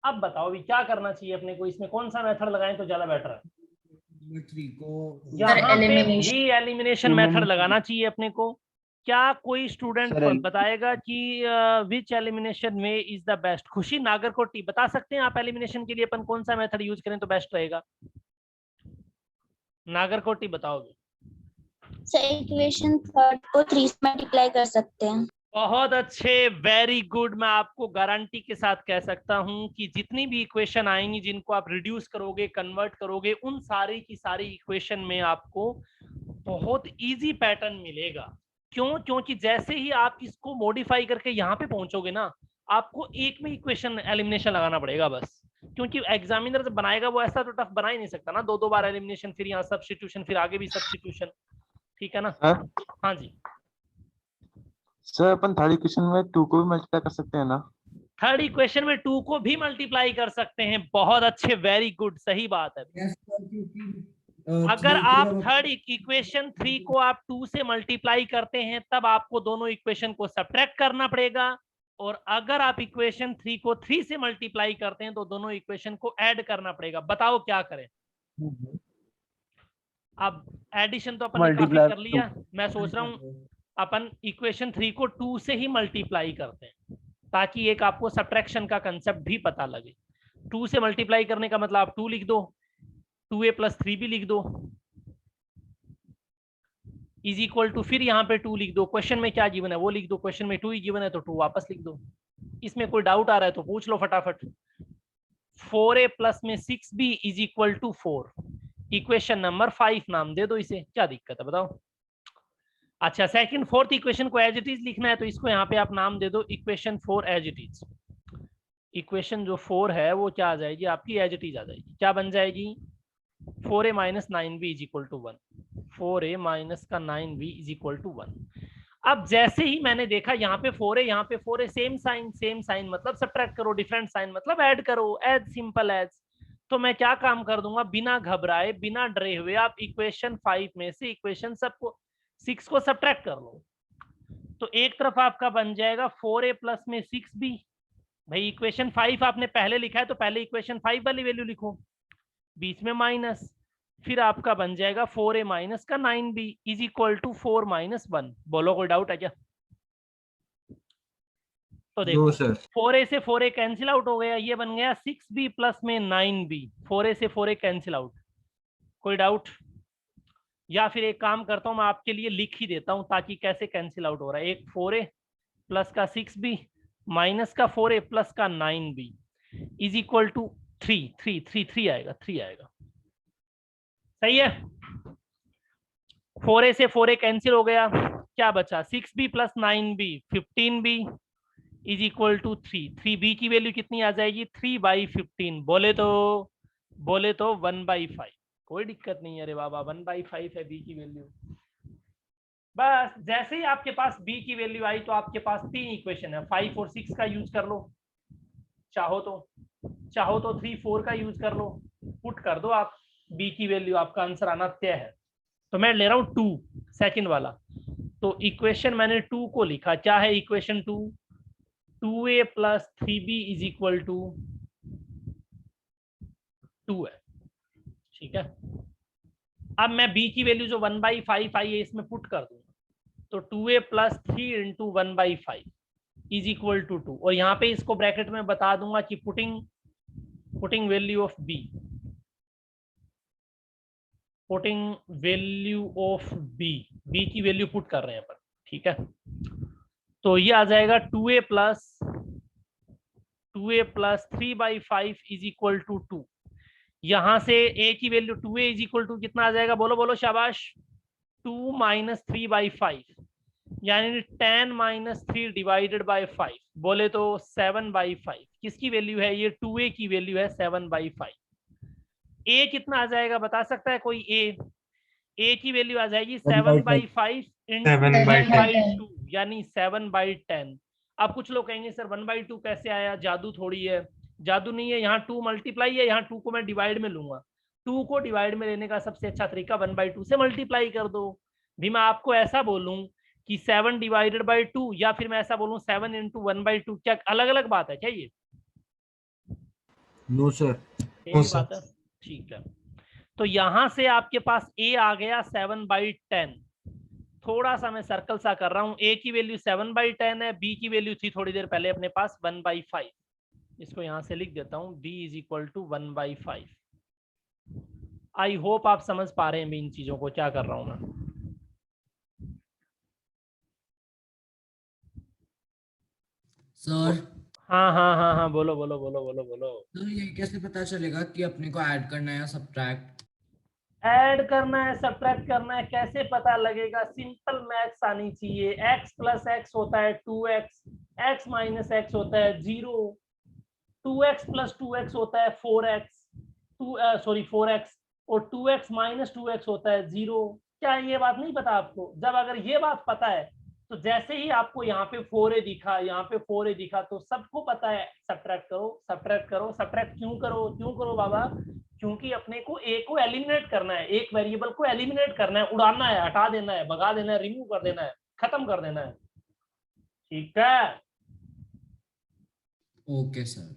अब बताओ भी क्या करना चाहिए अपने को, इसमें कौन सा मेथड लगाएं तो ज्यादा बेटर है? नंबर 3 को यहाँ पे elimination। भी एलिमिनेशन मेथड लगाना चाहिए अपने को। क्या कोई स्टूडेंट Sir, बताएगा कि which elimination way is the best? Khushi Nagarkoti बता सकते हैं आप एलिमिनेशन के लिए अपन कौन सा मेथड यूज करें तो बेस्ट रहेगा? नागरकोटी बताओगे। सर इक्वेशन 3 को 3 से मल्टीप्लाई कर सकते हैं। बहुत अच्छे, वेरी गुड। मैं आपको गारंटी के साथ कह सकता हूं कि जितनी भी इक्वेशन आएंगी जिनको आप रिड्यूस करोगे, कन्वर्ट करोगे, उन सारी की सारी इक्वेशन में आपको बहुत इजी पैटर्न मिलेगा। क्यों? क्योंकि जैसे ही आप इसको मॉडिफाई करके यहाँ पे पहुंचोगे ना, आपको एक में इक्वेशन एलिमिनेशन लगाना पड़ेगा बस, क्योंकि एग्जामिनर जब बनाएगा वो ऐसा तो टफ बना ही नहीं सकता ना, 2 बार एलिमिनेशन, फिर यहाँ सब्स्टिट्यूशन, फिर आगे भी सब्स्टिट्यूशन। ठीक है ना? हाँ जी सर अपन थर्ड इक्वेशन में 2 को भी मल्टीप्लाई कर सकते हैं ना? थर्ड इक्वेशन में 2 को भी मल्टीप्लाई कर सकते हैं। बहुत अच्छे, वेरी गुड, सही बात है। यस सर, क्योंकि अगर आप थर्ड इक्वेशन 3 को आप 2 से मल्टीप्लाई करते हैं तब आपको दोनों इक्वेशन को सब्ट्रैक्ट करना पड़ेगा, और अगर आप इक्वेशन 3 को 3 से मल्टीप्लाई करते हैं तो दोनों इक्वेशन को ऐड करना पड़ेगा। बताओ क्या करें? अब एडिशन तो अपन ने काफी Multiply कर लिया, मैं सोच रहा हूं अपन इक्वेशन 3 को 2 से ही मल्टीप्लाई करते हैं, ताकि एक आपको सब्ट्रैक्शन का कंसेप्ट भी पता लगे। 2 से मल्टीप्लाई करने का मतलब आप 2 लिख दो, 2a + 3b लिख दो, इज इक्वल टू, फिर यहाँ पे 2 लिख दो। क्वेश्चन में क्या गिवन है वो लिख दो, क्वेश्चन में 2 ही गिवन है तो 2 वापस लिख दो। इसमें कोई डाउट आ रहा है तो पूछ लो फटाफट। 4a प्लस में 6b is equal to 4। Equation number 5 नाम दे दो इसे, क्या दिक्कत है बताओ? अच्छा, सेकंड फोर्थ इक्वेशन को एज इट इज लिखना है तो इसको यहाँ पे आप नाम दे दो equation 4 as it is. Equation जो 4 है वो क्या आ जाएगी आपकी? एज इट इज आ जाएगी। क्या बन जाएगी? 4a - 9b is equal to 1। 4a minus का 9b इज इक्वल टू 1। अब जैसे ही मैंने देखा यहाँ पे 4 है, यहाँ पे 4 है, सेम साइन मतलब सब्ट्रैक्ट करो, डिफरेंट साइन मतलब ऐड करो, एज सिंपल एज। तो मैं क्या काम कर दूंगा, बिना घबराए बिना डरे हुए आप इक्वेशन 5 में से इक्वेशन 6 को सब्ट्रैक्ट कर लो। तो एक तरफ आपका बन जाएगा 4a प्लस में 6b। भाई इक्वेशन 5 आपने पहले लिखा है तो पहले इक्वेशन 5 वाली वैल्यू लिखो, बीच में माइनस, फिर आपका बन जाएगा 4a माइनस का 9b is equal to 4 minus 1। बोलो कोई डाउट है क्या? तो देखो 4a से 4a कैंसिल आउट हो गया, ये बन गया 6b प्लस में 9b। 4a से 4a कैंसिल आउट, कोई डाउट? या फिर एक काम करता हूं, मैं आपके लिए लिख ही देता हूं ताकि कैसे कैंसिल आउट हो रहा है। एक 4a प्लस का 6b माइनस का 4a प्लस का 9b इज इक्वल टू 3 आएगा, 3 आएगा। सही है। 4a से 4a कैंसिल हो गया, क्या बचा 6b plus 9b 15b is equal to 3b की वैल्यू कितनी आ जाएगी 3/15। बोले तो 1/5। कोई दिक्कत नहीं है, अरे बाबा 1/5 है b की वैल्यू। बस जैसे ही आपके पास b की वैल्यू आई तो आपके पास 3 इक्वेशन है, 5 और 6 का यूज कर लो, चाहो तो 3 4 का यूज कर लो, पुट कर दो आप, b की वैल्यू आपका आंसर आना तय है। तो मैं ले रहा हूं 2 सेकंड वाला। तो इक्वेशन मैंने 2 को लिखा, क्या है equation 2, 2a plus 3b is equal to 2 है, ठीक है। अब मैं b की वैल्यू जो 1/5 आई है इसमें पुट कर दूंगा, तो 2a plus 3 into 1/5 is equal to 2, और यहाँ पे इसको ब्रैकेट में बता दूंगा कि putting value of b, putting value of b की वैल्यू पुट कर रहे हैं पर, ठीक है। तो ये आ जाएगा 2a plus 3/5 is equal to 2। यहां से a की value 2a is equal to कितना आ जाएगा, बोलो शाबाश, 2 माइनस 3/5 यानी 10 माइनस 3 डिवाइडेड बाय 5, बोले तो 7/5। किसकी वैल्यू है ये, 2a की वैल्यू है 7/5। a कितना आ जाएगा बता सकता है कोई? a की वैल्यू आ जाएगी 7/5 इंटू 2 यानी 7/10। अब कुछ लोग कहेंगे सर 1/2 कैसे आया, जादू थोड़ी है। जादू नहीं है, यहाँ 2 मल्टीप्लाई है, यहाँ 2 को मैं डिवाइड में लूंगा। 2 को डिवाइड में लेने का सबसे अच्छा तरीका 1/2 से मल्टीप्लाई कर दो। भी मैं आपको ऐसा बोलूं कि 7 डिवाइडेड बाई 2, या फिर मैं ऐसा बोलूं 7 इंटू 1/2, क्या अलग अलग बात है क्या ये? No sir. बात है, ठीक है। तो यहां से आपके पास a आ गया 7/10। थोड़ा सा मैं सर्कल सा कर रहा हूं, a की वैल्यू 7/10 है, b की वैल्यू थी थोड़ी देर पहले अपने पास 1/5। इसको यहां से लिख देता हूं, b is equal to 1/5। I hope आप समझ पा रहे हैं इन चीजों को, क्या कर रहा हूं मैं। सर हाँ, बोलो। सर ये कैसे पता चलेगा कि अपने को ऐड करना है या सब्ट्रैक्ट? ऐड करना है सब्ट्रैक्ट करना है, कैसे पता लगेगा? सिंपल मैथ्स आनी चाहिए। x प्लस एक्स होता है 2x, x माइनस एक्स होता है 0, 2x प्लस 2x होता है 4x, 4x, और 2x माइनस 2x होता है 0। क्या ये बात नहीं पता आपको? जब अगर ये बात पता है तो जैसे ही आपको यहाँ पे 4a दिखा, यहाँ पे 4a दिखा, तो सबको पता है सब्ट्रैक्ट करो। सब्ट्रैक्ट क्यों करो बाबा? क्योंकि अपने को a को एलिमिनेट करना है, एक वेरिएबल को एलिमिनेट करना है, उड़ाना है, हटा देना है, भगा देना है, रिमूव कर देना है, खत्म कर देना है, ठीक है। Okay sir.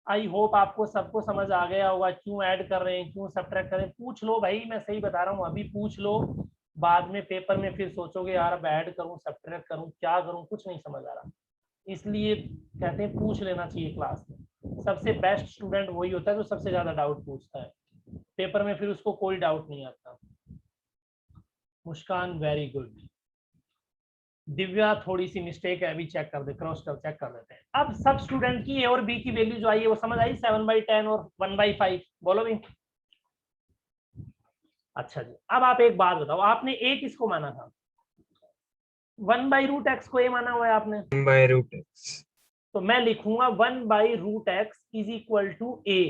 आई होप आपको सबको समझ आ गया होगा क्यों ऐड कर रहे हैं, क्यों सब्ट्रैक्ट कर रहे हैं। पूछ लो भाई, मैं सही बता रहा हूँ, अभी पूछ लो, बाद में पेपर में फिर सोचोगे यार अब ऐड करूं सब्ट्रैक्ट करूं क्या करूं, कुछ नहीं समझ आ रहा। इसलिए कहते हैं पूछ लेना चाहिए क्लास में। सबसे बेस्ट स्टूडेंट वही होता है जो सबसे ज्यादा डाउट पूछता है, पेपर में फिर उसको कोई डाउट नहीं आता। मुस्कान वेरी गुड। दिव्या थोड़ी सी मिस्टेक है, अभी चेक कर दे, क्रॉस चेक कर देते हैं। अब सब स्टूडेंट की a और b की वैल्यू जो आई है वो समझ आई, 7/10 और 1/5। बोलो भी। अच्छा जी, अब आप एक बात बताओ, आपने a किसको माना था? 1/√x को a माना हुआ है आपने। 1/√x। तो मैं लिखूंगा 1/√x is equal to a।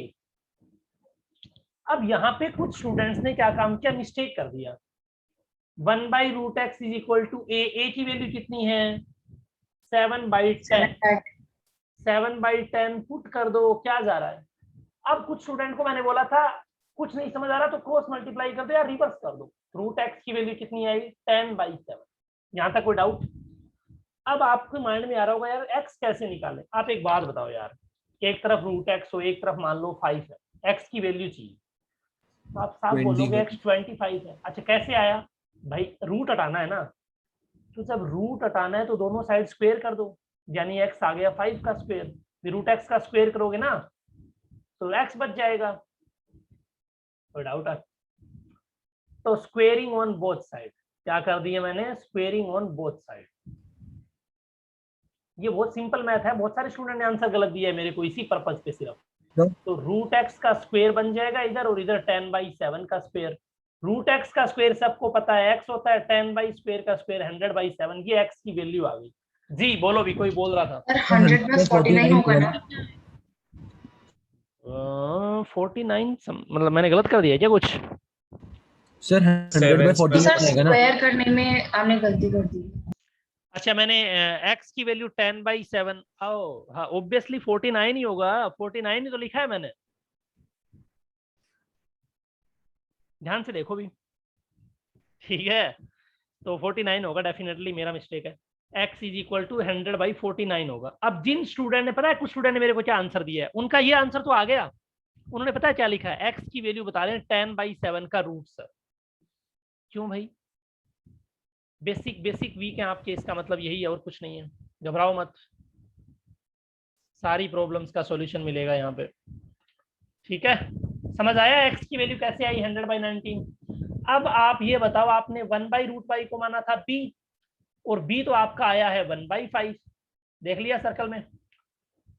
अब यहाँ पे कुछ स्टूडेंट्स ने क्या काम किया, मिस्टेक कर दिया। 1/√x इज इक्वल टू ए की वैल्यू कितनी है 7/10 7/10 पुट कर दो, क्या जा रहा है। अब कुछ स्टूडेंट को मैंने बोला था कुछ नहीं समझ आ रहा तो क्रॉस मल्टीप्लाई कर दो या रिवर्स कर दो। √x की वैल्यू कितनी आई 10/7। यहाँ तक कोई डाउट। अब आपके माइंड में आ रहा होगा यार x कैसे निकालें। आप एक बात बताओ यार, एक तरफ √x हो एक तरफ मान लो 5 है, x की वैल्यू चाहिए तो आप साफ बोलोगे x 25 है। अच्छा कैसे आया भाई, रूट हटाना है ना, तो जब रूट हटाना है तो दोनों साइड स्क्वायर कर दो, यानी x आ गया 5 का स्क्वायर, फिर √x का स्क्वायर करोगे ना तो x बच जाएगा। कोई डाउट है? तो स्क्वेयरिंग ऑन बोथ साइड, क्या कर दिया मैंने, स्क्वेयरिंग ऑन बोथ साइड। ये बहुत सिंपल मैथ है, बहुत सारे स्टूडेंट ने आंसर गलत दिया है मेरे को इसी पर्पज पे सिर्फ। तो √x का स्क्वायर बन जाएगा इधर और इधर 10/7 का स्क्वायर। √x का स्क्वायर सबको पता है x होता है, 10/2 का स्क्वायर 100/7, ये x की वैल्यू आ गई। जी बोलो भी, कोई बोल रहा था। 100 + 49 होगा ना? 49 मतलब मैंने गलत कर दिया क्या कुछ? सर 100/49 सर आएगा ना? स्क्वायर करने में आपने गलती कर दी। अच्छा मैंने x की वैल्यू 10/7, हाँ ऑब्वियसली 49 ही होगा, 49 ही तो लिखा है मैंने, ध्यान से देखो भी, ठीक है। तो 49 होगा डेफिनेटली, मेरा मिस्टेक है। x इज इक्वल टू 100/49 होगा। अब जिन स्टूडेंट ने, पता है कुछ स्टूडेंट ने मेरे को क्या आंसर दिया है, उनका ये आंसर तो आ गया, उन्होंने पता है क्या लिखा है, x की वैल्यू बता रहे हैं 10/7 का रूट सर। क्यों भाई, बेसिक वीक है आपके, इसका मतलब यही है और कुछ नहीं है। घबराओ मत, सारी प्रॉब्लम्स का सॉल्यूशन मिलेगा यहाँ पे, ठीक है। समझ आया x की वैल्यू कैसे आई 100/19। अब आप ये बताओ, आपने 1/√y को माना था b और b तो आपका आया है 1/5, देख लिया सर्कल में।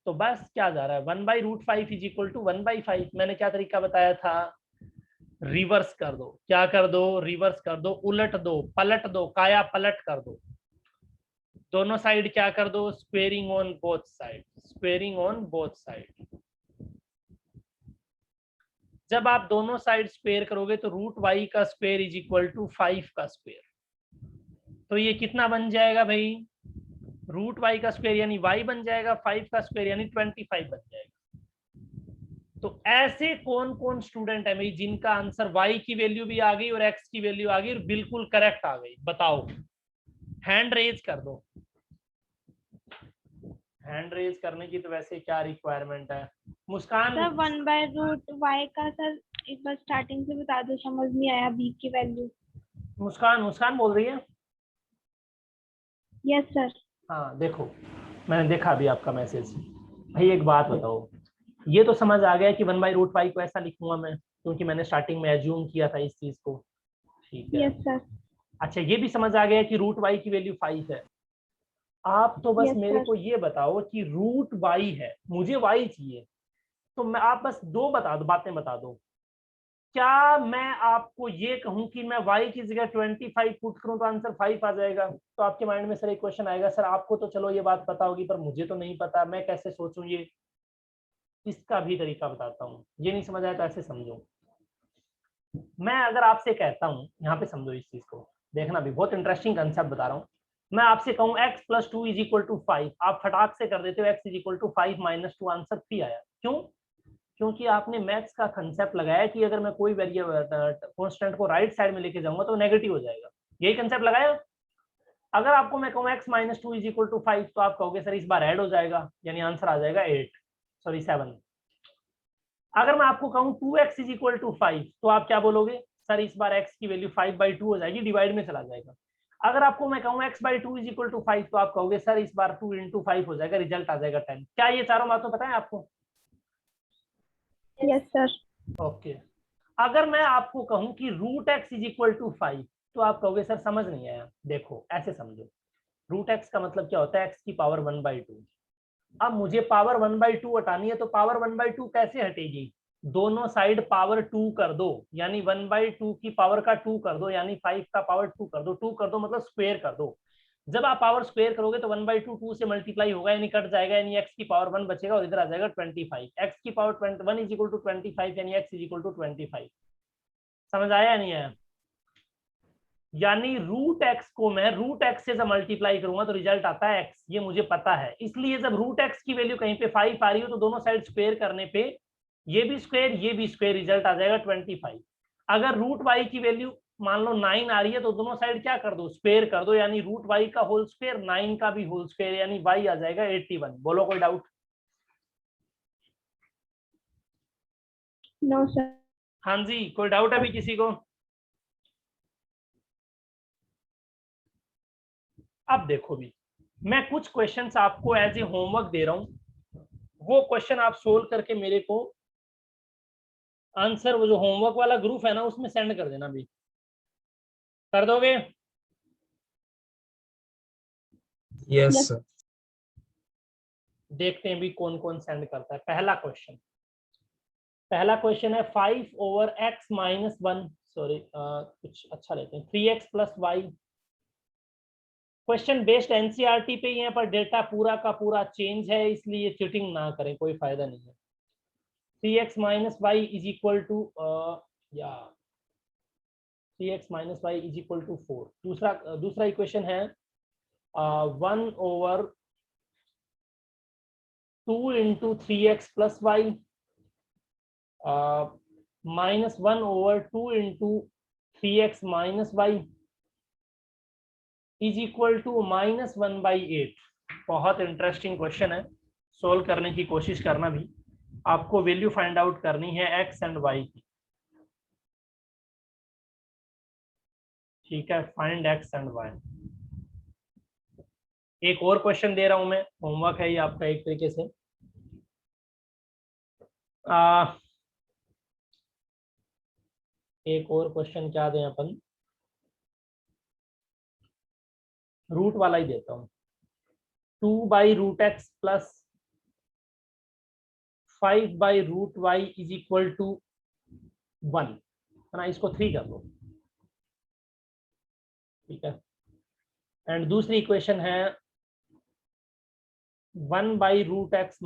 तो बस क्या जा रहा है 1/√5 इज इक्वल टू 1/5। मैंने क्या तरीका बताया था, रिवर्स कर दो। क्या कर दो, रिवर्स कर दो, उलट दो, पलट दो, काया पलट कर दो, दोनों साइड क्या कर दो, squaring on both side, squaring on both side. जब आप दोनों साइड स्क्वेयर करोगे तो √y का स्क्वेयर इज इक्वल टू 5 का स्क्वेयर। तो ये कितना बन जाएगा भाई, √y का स्क्वेयर यानी y बन जाएगा, 5 का स्क्वेयर यानी 25 बन जाएगा। तो ऐसे कौन कौन स्टूडेंट है भाई जिनका आंसर y की वैल्यू भी आ गई और x की वैल्यू आ गई और बिल्कुल करेक्ट आ गई, बताओ, हैंड रेज कर दो। हैंड रेज करने की तो वैसे क्या रिक्वायरमेंट है, मुस्कान? सर 1/√y का सर एक बार स्टार्टिंग से बता दो, समझ नहीं आया b की वैल्यू। मुस्कान बोल रही है? Yes sir. हाँ देखो, मैंने देखा अभी आपका मैसेज। भाई एक बात बताओ, ये तो समझ आ गया कि 1/√y को ऐसा लिखूंगा मैं क्योंकि मैंने स्टार्टिंग में एज्यूम किया था इस चीज को, ठीक है। Yes sir. अच्छा ये भी समझ आ गया कि √y की वैल्यू 5 है। आप तो बस Yes, मेरे sir. को ये बताओ कि √y है, मुझे y चाहिए, तो मैं, आप बस दो बातें बता दो। क्या मैं आपको ये कहूं कि मैं y की जगह 25 पुट करूं तो आंसर 5 आ जाएगा? तो आपके माइंड में सर एक क्वेश्चन आएगा, सर आपको तो चलो ये बात पता होगी पर मुझे तो नहीं पता, मैं कैसे सोचूं ये। इसका भी तरीका बताता हूँ, ये नहीं समझ आया तो ऐसे समझो। मैं अगर आपसे कहता हूँ, यहाँ पे समझो इस चीज को, देखना भी बहुत इंटरेस्टिंग कंसेप्ट बता रहा हूँ। मैं आपसे कहूँ x + 2 इज इक्वल टू 5, आप फटाक से कर देते हो x is equal to 5 - 2, answer 3 आया। क्यों? क्योंकि आपने मैथ्स का कंसेप्ट लगाया कि अगर मैं कोई वेरिएबल कांस्टेंट को राइट साइड में लेके जाऊंगा तो नेगेटिव हो जाएगा, यही कंसेप्ट लगाया। अगर आपको मैं कहूँ x - 2 इज इक्वल टू 5 तो आप कहोगे सर इस बार ऐड हो जाएगा, यानी आंसर आ जाएगा 7। अगर मैं आपको कहूँ 2x इज इक्वल टू 5 तो आप क्या बोलोगे, सर इस बार x की वैल्यू 5/2 हो जाएगी, डिवाइड में चला जाएगा। अगर आपको मैं कहूँ x/2 इज इक्वल टू 5 तो आप कहोगे सर इस बार 2 × 5 हो जाएगा, रिजल्ट आ जाएगा 10। क्या ये चारों बातें पता है आपको? Yes sir. ओके। अगर मैं आपको कहूँ कि √x इज इक्वल टू 5 तो आप कहोगे सर समझ नहीं आया। देखो ऐसे समझो, √x का मतलब क्या होता है, x की पावर 1/2। अब मुझे पावर 1/2 हटानी है तो पावर 1/2 कैसे हटेगी, दोनों साइड पावर 2 कर दो, यानी 1/2 की पावर का 2 कर दो, यानी 5 का पावर 2 कर दो। 2 कर दो मतलब स्क्वायर कर दो। जब आप पावर स्क्वायर करोगे तो 1/2 2 से मल्टीप्लाई होगा यानी कट जाएगा, यानी x की पावर 1 बचेगा और इधर आ जाएगा 25। x की पावर 1 इज इक्वल टू 25 यानी x इज इक्वल टू 25। समझ आया नहीं आया? यानी रूट एक्स को मैं रूट एक्स से जब मल्टीप्लाई करूंगा तो रिजल्ट आता है एक्स, ये मुझे पता है। इसलिए जब रूट एक्स की वैल्यू कहीं पे 5 आ रही हो तो दोनों साइड स्क्वायर करने पे ये भी स्क्वायर रिजल्ट आ जाएगा 25। अगर रूट वाई की वैल्यू मान लो 9 आ रही है तो दोनों साइड क्या कर दो, स्क्वायर कर दो, यानी रूट वाई का होल स्क्वायर 9 का भी होल स्क्वायर, यानी वाई आ जाएगा 81। बोलो कोई डाउट? No sir. हाँ जी, कोई डाउट अभी किसी को? अब देखो भी, मैं कुछ क्वेश्चंस आपको एज ए होमवर्क दे रहा हूं, वो क्वेश्चन आप सोल्व करके मेरे को आंसर, वो जो होमवर्क वाला ग्रुप है ना उसमें सेंड कर देना भी। कर दोगे? Yes sir. देखते हैं भी कौन कौन सेंड करता है। पहला क्वेश्चन है 5/x-1, सॉरी कुछ अच्छा लेते हैं, 3x + y। Question based NCERT पे ही है पर डेटा पूरा का पूरा चेंज है, इसलिए चीटिंग ना करें, कोई फायदा नहीं है। 3x - y is equal to 4। दूसरा इक्वेशन है 1/2 × 3x + y -1/2 × 3x - y is equal to -1/8। बहुत इंटरेस्टिंग क्वेश्चन है, सोल्व करने की कोशिश करना भी। आपको वैल्यू फाइंड आउट करनी है x एंड y की, ठीक है? Find x and y। एक और क्वेश्चन दे रहा हूं मैं, होमवर्क है ये आपका एक तरीके से। एक और क्वेश्चन क्या दें अपन, रूट वाला ही देता हूं। 2/√x + 5/√y is equal to 1, है ना? इसको 3 कर दो, ठीक है? एंड दूसरी इक्वेशन है 1/√x -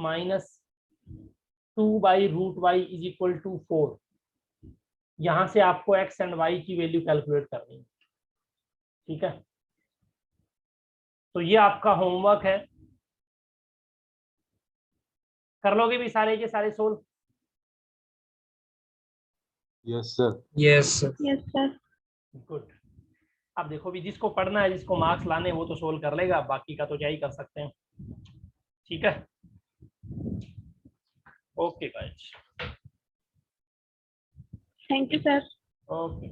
2/√y is equal to 4। यहां से आपको x एंड y की वैल्यू कैलकुलेट करनी है, ठीक है? तो ये आपका होमवर्क है, कर लोगे भी सारे के सारे solve? Yes sir. Yes sir. Yes sir. Good. अब देखो भी, जिसको पढ़ना है, जिसको मार्क्स लाने, वो तो सोल्व कर लेगा, बाकी का तो क्या ही कर सकते हैं, ठीक है? Okay guys, thank you sir. Okay.